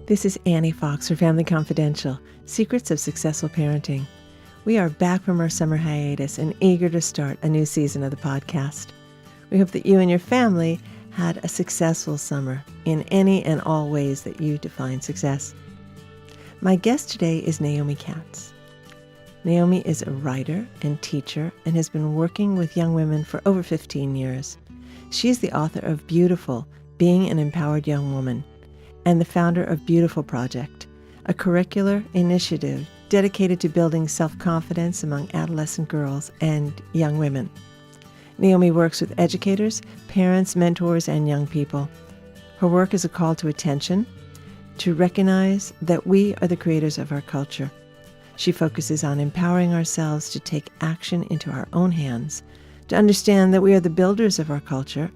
This is Annie Fox for Family Confidential, Secrets of Successful Parenting. We are back from our summer hiatus and eager to start a new season of the podcast. We hope that you and your family had a successful summer in any and all ways that you define success. My guest today is Naomi Katz. Naomi is a writer and teacher and has been working with young women for over 15 years. She is the author of Beautiful, Being an Empowered Young Woman, and the founder of Beautiful Project, a curricular initiative dedicated to building self-confidence among adolescent girls and young women. Naomi works with educators, parents, mentors, and young people. Her work is a call to attention, to recognize that we are the creators of our culture. She focuses on empowering ourselves to take action into our own hands, to understand that we are the builders of our culture,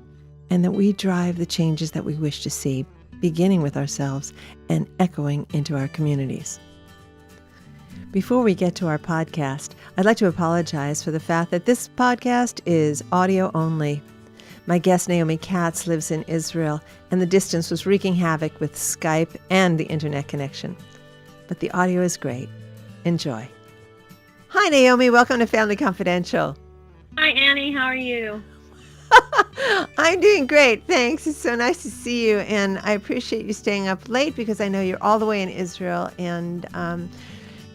and that we drive the changes that we wish to see, beginning with ourselves and echoing into our communities. Before we get to our podcast, I'd like to apologize for the fact that this podcast is audio only. My guest, Naomi Katz, lives in Israel, and the distance was wreaking havoc with Skype and the internet connection. But the audio is great. Enjoy. Hi, Naomi. Welcome to Family Confidential. Hi, Annie. How are you? I'm doing great. Thanks. It's so nice to see you. And I appreciate you staying up late because I know you're all the way in Israel. And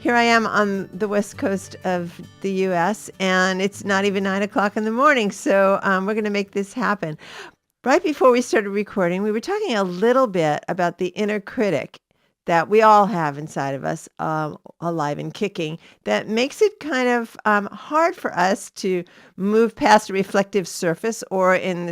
here I am on the west coast of the U.S. and it's not even 9 o'clock in the morning. So we're going to make this happen. Right before we started recording, we were talking a little bit about the inner critic that we all have inside of us, alive and kicking, that makes it kind of hard for us to move past a reflective surface, or in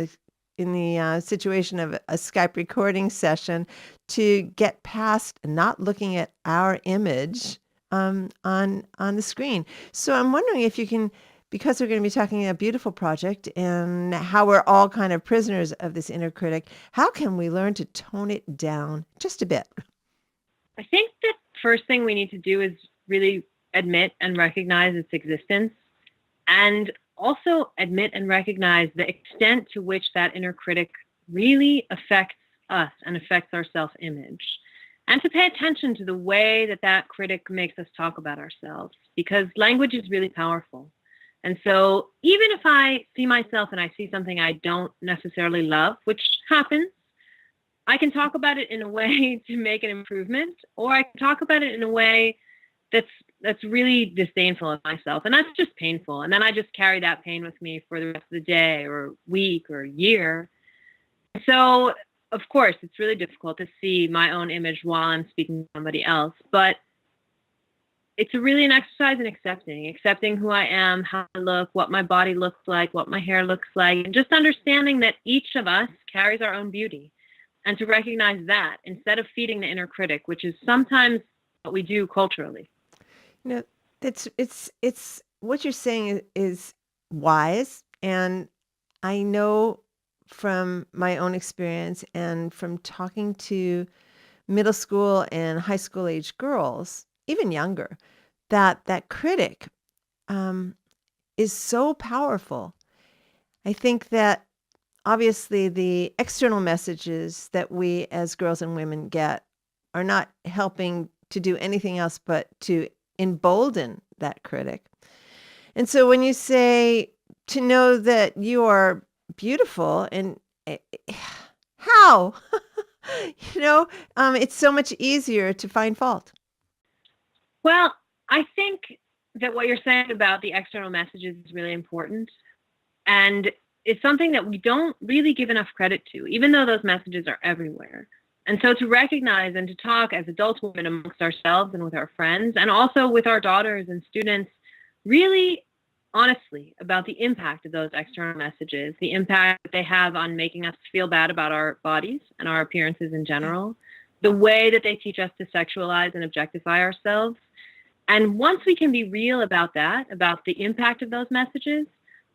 the situation of a Skype recording session, to get past not looking at our image on the screen. So I'm wondering if you can, because we're going to be talking about Beautiful Project and how we're all kind of prisoners of this inner critic, how can we learn to tone it down just a bit? I think the first thing we need to do is really admit and recognize its existence, and also admit and recognize the extent to which that inner critic really affects us and affects our self-image, and to pay attention to the way that that critic makes us talk about ourselves, because language is really powerful. And so even if I see myself and I see something I don't necessarily love, which happens, I can talk about it in a way to make an improvement, or I can talk about it in a way that's really disdainful of myself, and that's just painful. And then I just carry that pain with me for the rest of the day or week or year. So, of course, it's really difficult to see my own image while I'm speaking to somebody else, but it's really an exercise in accepting who I am, how I look, what my body looks like, what my hair looks like, and just understanding that each of us carries our own beauty. And to recognize that instead of feeding the inner critic, which is sometimes what we do culturally. You know, it's what you're saying is wise. And I know from my own experience and from talking to middle school and high school age girls, even younger, that critic is so powerful. I think that obviously, the external messages that we as girls and women get are not helping to do anything else but to embolden that critic. And so when you say to know that you are beautiful, and how? It's so much easier to find fault. Well, I think that what you're saying about the external messages is really important. And it's something that we don't really give enough credit to, even though those messages are everywhere. And so to recognize and to talk as adult women amongst ourselves and with our friends, and also with our daughters and students, really honestly about the impact of those external messages, the impact that they have on making us feel bad about our bodies and our appearances in general, the way that they teach us to sexualize and objectify ourselves. And once we can be real about that, about the impact of those messages,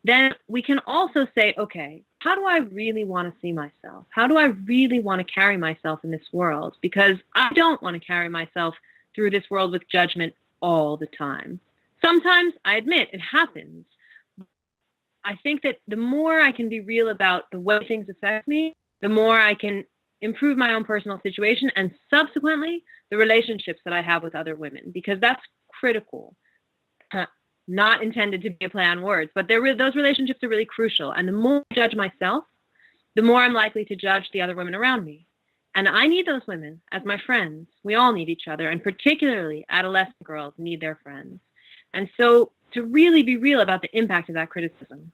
then we can also say, okay, how do I really want to see myself? How do I really want to carry myself in this world? Because I don't want to carry myself through this world with judgment all the time. Sometimes, I admit, it happens. I think that the more I can be real about the way things affect me, the more I can improve my own personal situation and subsequently the relationships that I have with other women, because that's critical. Not intended to be a play on words, but those relationships are really crucial. And the more I judge myself, the more I'm likely to judge the other women around me. And I need those women as my friends. We all need each other, and particularly adolescent girls need their friends. And so to really be real about the impact of that criticism.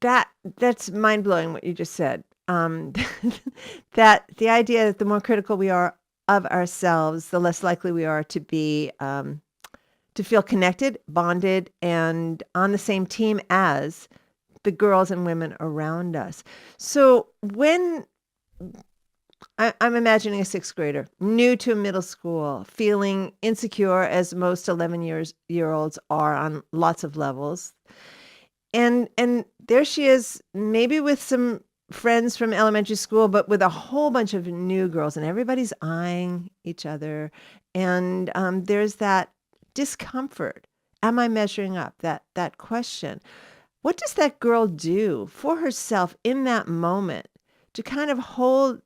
That's mind-blowing what you just said. That the idea that the more critical we are of ourselves, the less likely we are to be to feel connected, bonded, and on the same team as the girls and women around us. So when I'm imagining a sixth grader, new to middle school, feeling insecure as most 11-year-olds are on lots of levels. And there she is, maybe with some friends from elementary school, but with a whole bunch of new girls, and everybody's eyeing each other. And there's that discomfort. Am I measuring up? That question. What does that girl do for herself in that moment to kind of hold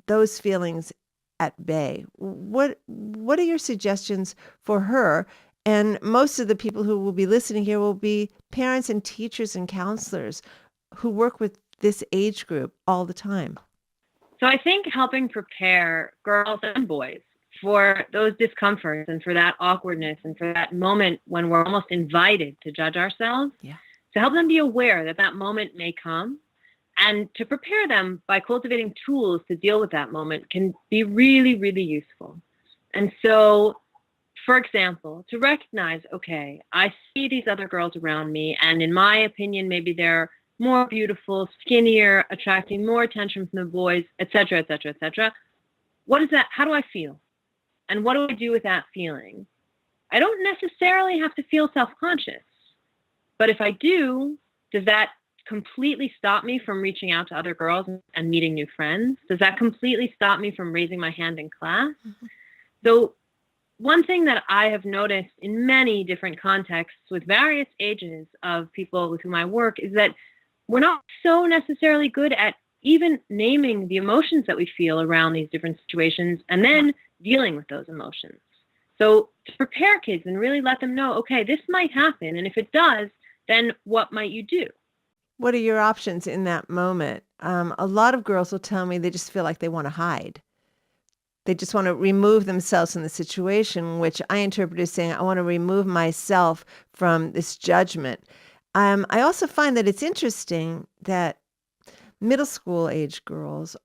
those feelings at bay? What are your suggestions for her? And most of the people who will be listening here will be parents and teachers and counselors who work with this age group all the time. So I think helping prepare girls and boys for those discomforts and for that awkwardness and for that moment when we're almost invited to judge ourselves, to help them be aware that that moment may come, and to prepare them by cultivating tools to deal with that moment can be really, really useful. And so, for example, to recognize, okay, I see these other girls around me, and in my opinion, maybe they're more beautiful, skinnier, attracting more attention from the boys, et cetera, et cetera, et cetera. What is that? How do I feel? And what do I do with that feeling? I don't necessarily have to feel self-conscious, but if I do, does that completely stop me from reaching out to other girls and meeting new friends? Does that completely stop me from raising my hand in class? Mm-hmm. So one thing that I have noticed in many different contexts with various ages of people with whom I work is that we're not so necessarily good at even naming the emotions that we feel around these different situations and then dealing with those emotions. So to prepare kids and really let them know, okay, this might happen. And if it does, then what might you do? What are your options in that moment? A lot of girls will tell me they just feel like they want to hide. They just want to remove themselves from the situation, which I interpret as saying, I want to remove myself from this judgment. I also find that it's interesting that middle school age girls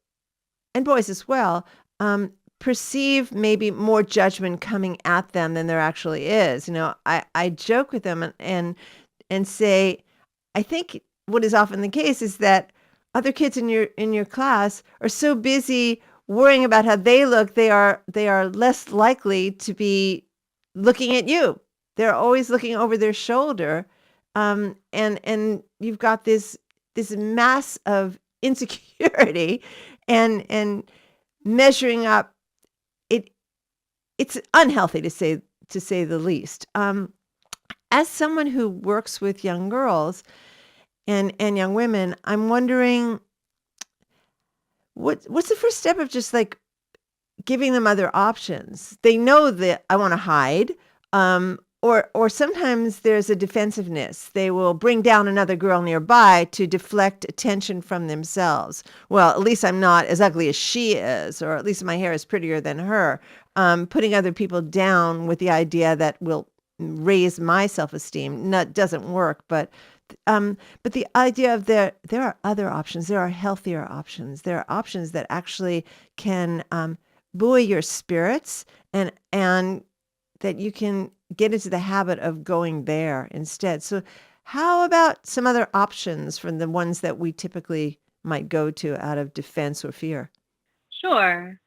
and boys as well perceive maybe more judgment coming at them than there actually is. You know, I joke with them and say, I think what is often the case is that other kids in your class are so busy worrying about how they look, they are less likely to be looking at you. They're always looking over their shoulder, and you've got this mass of insecurity and measuring up. It's unhealthy to say the least. As someone who works with young girls and young women, I'm wondering what's the first step of just like giving them other options. They know that I want to hide, or sometimes there's a defensiveness. They will bring down another girl nearby to deflect attention from themselves. Well, at least I'm not as ugly as she is, or at least my hair is prettier than her. Putting other people down with the idea that will raise my self-esteem doesn't work. But the idea of there are other options. There are healthier options. There are options that actually can buoy your spirits and that you can get into the habit of going there instead. So how about some other options from the ones that we typically might go to out of defense or fear? Sure.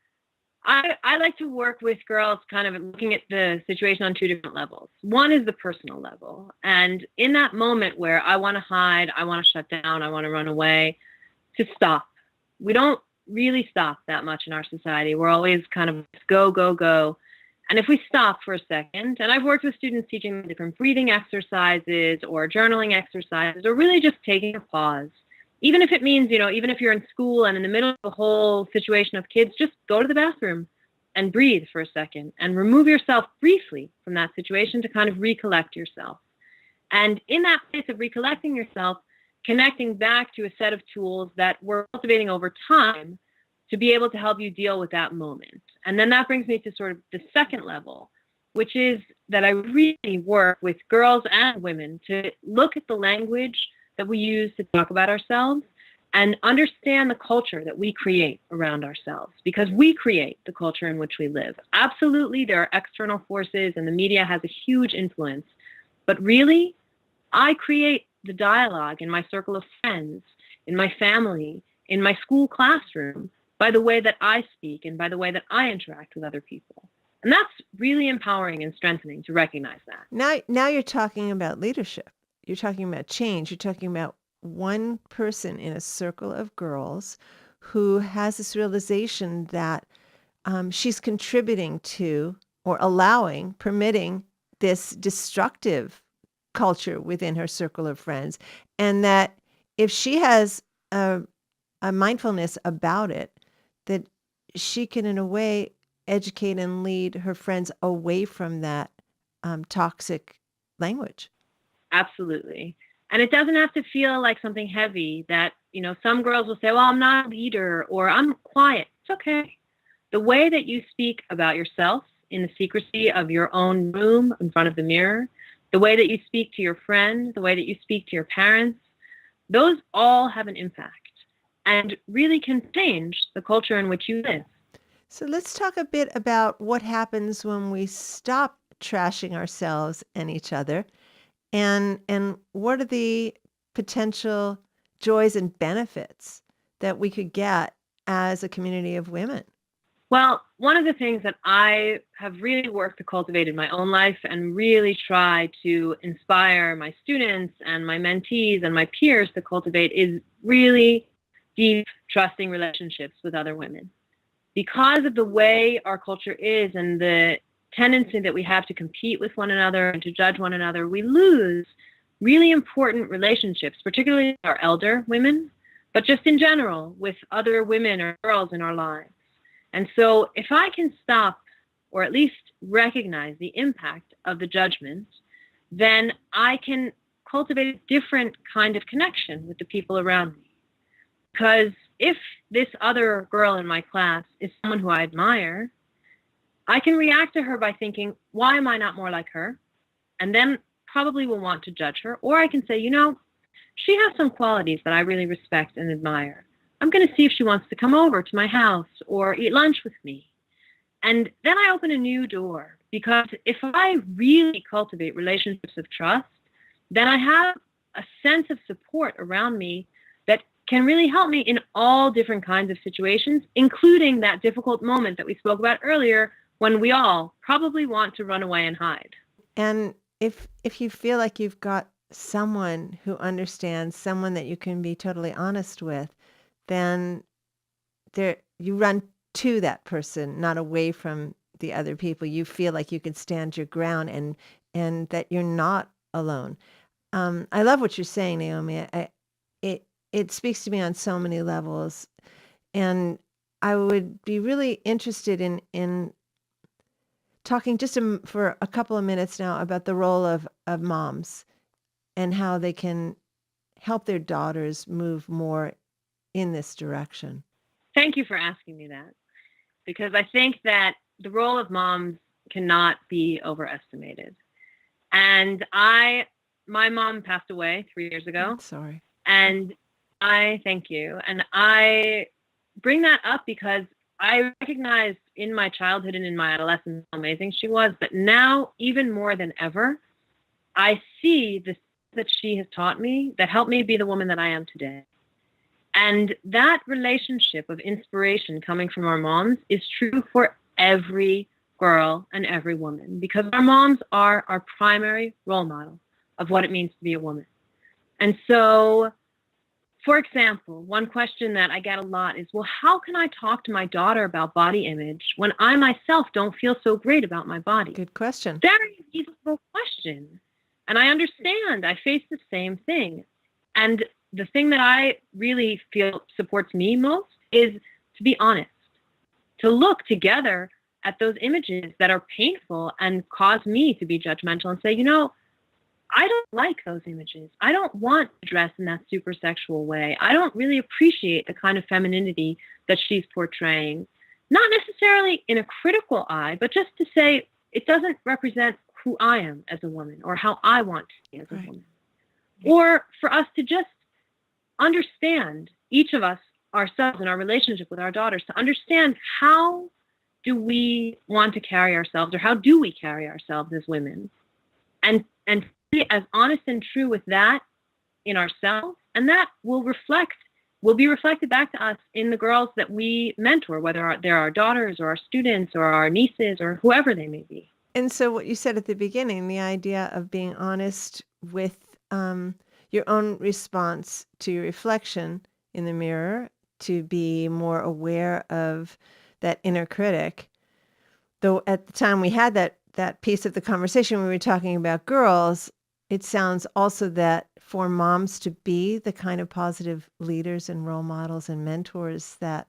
I like to work with girls kind of looking at the situation on two different levels. One is the personal level. And in that moment where I want to hide, I want to shut down, I want to run away, to stop. We don't really stop that much in our society. We're always kind of go, go, go. And if we stop for a second, and I've worked with students teaching them different breathing exercises or journaling exercises, or really just taking a pause Even if it means, even if you're in school and in the middle of a whole situation of kids, just go to the bathroom and breathe for a second and remove yourself briefly from that situation to kind of recollect yourself. And in that place of recollecting yourself, connecting back to a set of tools that we're cultivating over time to be able to help you deal with that moment. And then that brings me to sort of the second level, which is that I really work with girls and women to look at the language that we use to talk about ourselves and understand the culture that we create around ourselves, because we create the culture in which we live. Absolutely, there are external forces and the media has a huge influence, but really, I create the dialogue in my circle of friends, in my family, in my school classroom, by the way that I speak and by the way that I interact with other people. And that's really empowering and strengthening to recognize that. Now you're talking about leadership. You're talking about change. You're talking about one person in a circle of girls who has this realization that she's contributing to or permitting this destructive culture within her circle of friends. And that if she has a mindfulness about it, that she can, in a way, educate and lead her friends away from that toxic language. Absolutely. And it doesn't have to feel like something heavy that, some girls will say, well, I'm not a leader or I'm quiet. It's okay. The way that you speak about yourself in the secrecy of your own room in front of the mirror, the way that you speak to your friends, the way that you speak to your parents, those all have an impact and really can change the culture in which you live. So let's talk a bit about what happens when we stop trashing ourselves and each other, and what are the potential joys and benefits that we could get as a community of women? Well, one of the things that I have really worked to cultivate in my own life and really try to inspire my students and my mentees and my peers to cultivate is really deep, trusting relationships with other women. Because of the way our culture is and the tendency that we have to compete with one another and to judge one another, we lose really important relationships, particularly with our elder women, but just in general with other women or girls in our lives. And so if I can stop or at least recognize the impact of the judgment, then I can cultivate a different kind of connection with the people around me. Because if this other girl in my class is someone who I admire, I can react to her by thinking, why am I not more like her? And then probably will want to judge her. Or I can say, she has some qualities that I really respect and admire. I'm going to see if she wants to come over to my house or eat lunch with me. And then I open a new door, because if I really cultivate relationships of trust, then I have a sense of support around me that can really help me in all different kinds of situations, including that difficult moment that we spoke about earlier when we all probably want to run away and hide. And if you feel like you've got someone who understands, someone that you can be totally honest with, then you run to that person, not away from the other people. You feel like you can stand your ground and that you're not alone. I love what you're saying, Naomi. It speaks to me on so many levels, and I would be really interested in talking just for a couple of minutes now about the role of moms and how they can help their daughters move more in this direction. Thank you for asking me that, because I think that the role of moms cannot be overestimated. And my mom passed away 3 years ago. Sorry. And I thank you. And I bring that up because I recognized in my childhood and in my adolescence how amazing she was. But now, even more than ever, I see the that she has taught me that helped me be the woman that I am today. And that relationship of inspiration coming from our moms is true for every girl and every woman, because our moms are our primary role model of what it means to be a woman. And so, for example, one question that I get a lot is, well, how can I talk to my daughter about body image when I myself don't feel so great about my body? Good question. Very reasonable question. And I understand. I face the same thing. And the thing that I really feel supports me most is to be honest, to look together at those images that are painful and cause me to be judgmental and say, I don't like those images. I don't want to dress in that super sexual way. I don't really appreciate the kind of femininity that she's portraying. Not necessarily in a critical eye, but just to say it doesn't represent who I am as a woman or how I want to be as a woman. Or for us to just understand, each of us, ourselves in our relationship with our daughters, to understand how do we want to carry ourselves, or how do we carry ourselves as women, and be as honest and true with that in ourselves, and that will be reflected back to us in the girls that we mentor, whether they're our daughters or our students or our nieces or whoever they may be. And so what you said at the beginning, the idea of being honest with your own response to your reflection in the mirror, to be more aware of that inner critic. Though at the time we had that piece of the conversation, we were talking about girls, it sounds also that for moms to be the kind of positive leaders and role models and mentors that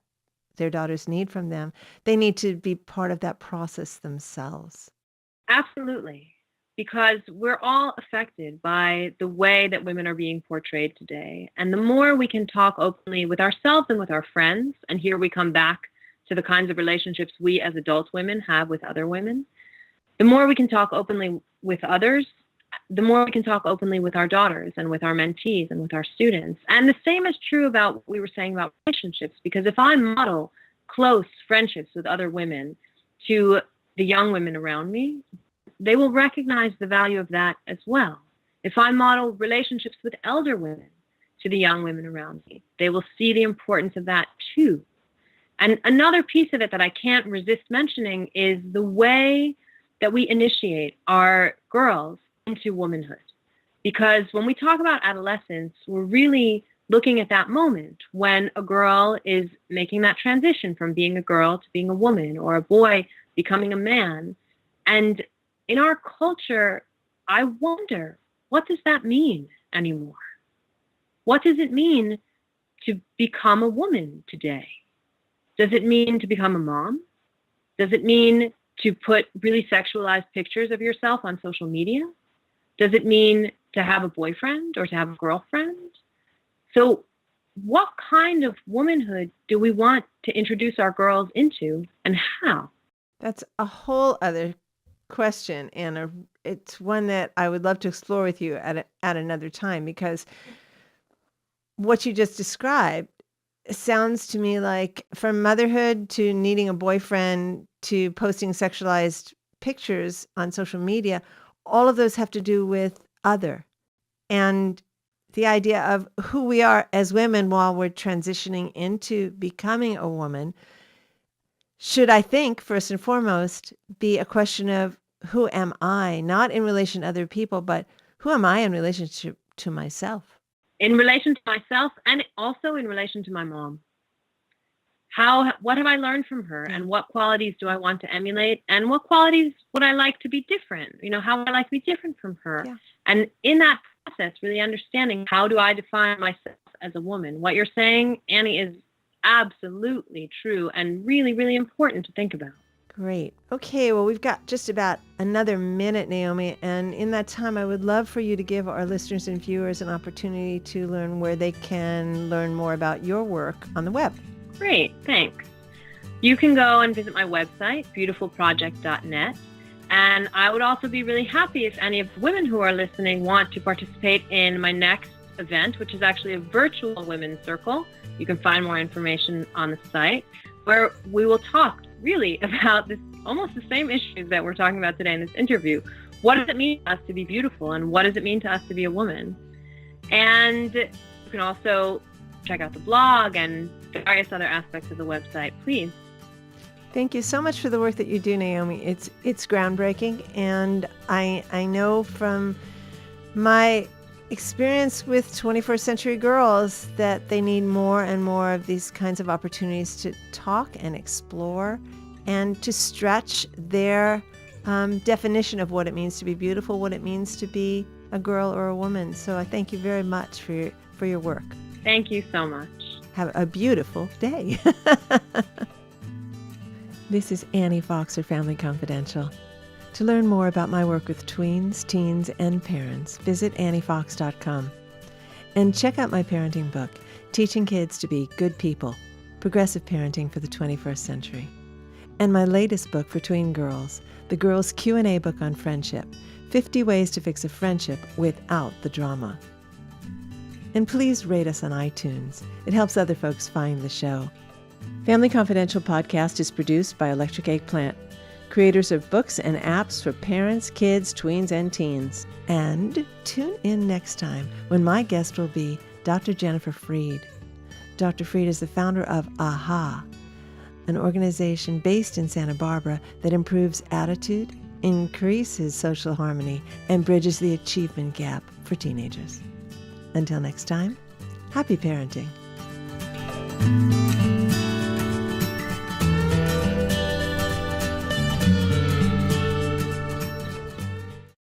their daughters need from them, they need to be part of that process themselves. Absolutely. Because we're all affected by the way that women are being portrayed today. And the more we can talk openly with ourselves and with our friends, and here we come back to the kinds of relationships we as adult women have with other women, the more we can talk openly with others, the more we can talk openly with our daughters and with our mentees and with our students. And the same is true about what we were saying about relationships, because if I model close friendships with other women to the young women around me, they will recognize the value of that as well. If I model relationships with elder women to the young women around me, they will see the importance of that too. And another piece of it that I can't resist mentioning is the way that we initiate our girls into womanhood. Because when we talk about adolescence, we're really looking at that moment when a girl is making that transition from being a girl to being a woman, or a boy becoming a man. And in our culture, I wonder, what does that mean anymore? What does it mean to become a woman today? Does it mean to become a mom? Does it mean to put really sexualized pictures of yourself on social media? Does it mean to have a boyfriend or to have a girlfriend? So what kind of womanhood do we want to introduce our girls into, and how? That's a whole other question, and it's one that I would love to explore with you at another time, because what you just described sounds to me like, from motherhood to needing a boyfriend to posting sexualized pictures on social media, all of those have to do with other. And the idea of who we are as women while we're transitioning into becoming a woman should, I think, first and foremost, be a question of who am I, not in relation to other people, but who am I in relationship to myself? In relation to myself, and also in relation to my mom. What have I learned from her, and what qualities do I want to emulate, and what qualities would I like to be different? How would I like to be different from her? Yeah. And in that process, really understanding, how do I define myself as a woman? What you're saying, Annie, is absolutely true and really, really important to think about. Great. Okay, well, we've got just about another minute, Naomi, and in that time, I would love for you to give our listeners and viewers an opportunity to learn where they can learn more about your work on the web. Great, thanks. You can go and visit my website, beautifulproject.net, and I would also be really happy if any of the women who are listening want to participate in my next event, which is actually a virtual women's circle. You can find more information on the site, where we will talk really about almost the same issues that we're talking about today in this interview. What does it mean to us to be beautiful, and what does it mean to us to be a woman? And you can also check out the blog and various other aspects of the website, please. Thank you so much for the work that you do, Naomi. It's groundbreaking, and I know from my experience with 21st century girls that they need more and more of these kinds of opportunities to talk and explore and to stretch their definition of what it means to be beautiful, what it means to be a girl or a woman. So I thank you very much for for your work. Thank you so much. Have a beautiful day. This is Annie Fox for Family Confidential. To learn more about my work with tweens, teens, and parents, visit anniefox.com. And check out my parenting book, Teaching Kids to Be Good People, Progressive Parenting for the 21st Century. And my latest book for tween girls, the Girls Q&A book on friendship, 50 Ways to Fix a Friendship Without the Drama. And please rate us on iTunes. It helps other folks find the show. Family Confidential podcast is produced by Electric Eggplant, creators of books and apps for parents, kids, tweens, and teens. And tune in next time when my guest will be Dr. Jennifer Freed. Dr. Freed is the founder of AHA, an organization based in Santa Barbara that improves attitude, increases social harmony, and bridges the achievement gap for teenagers. Until next time, happy parenting.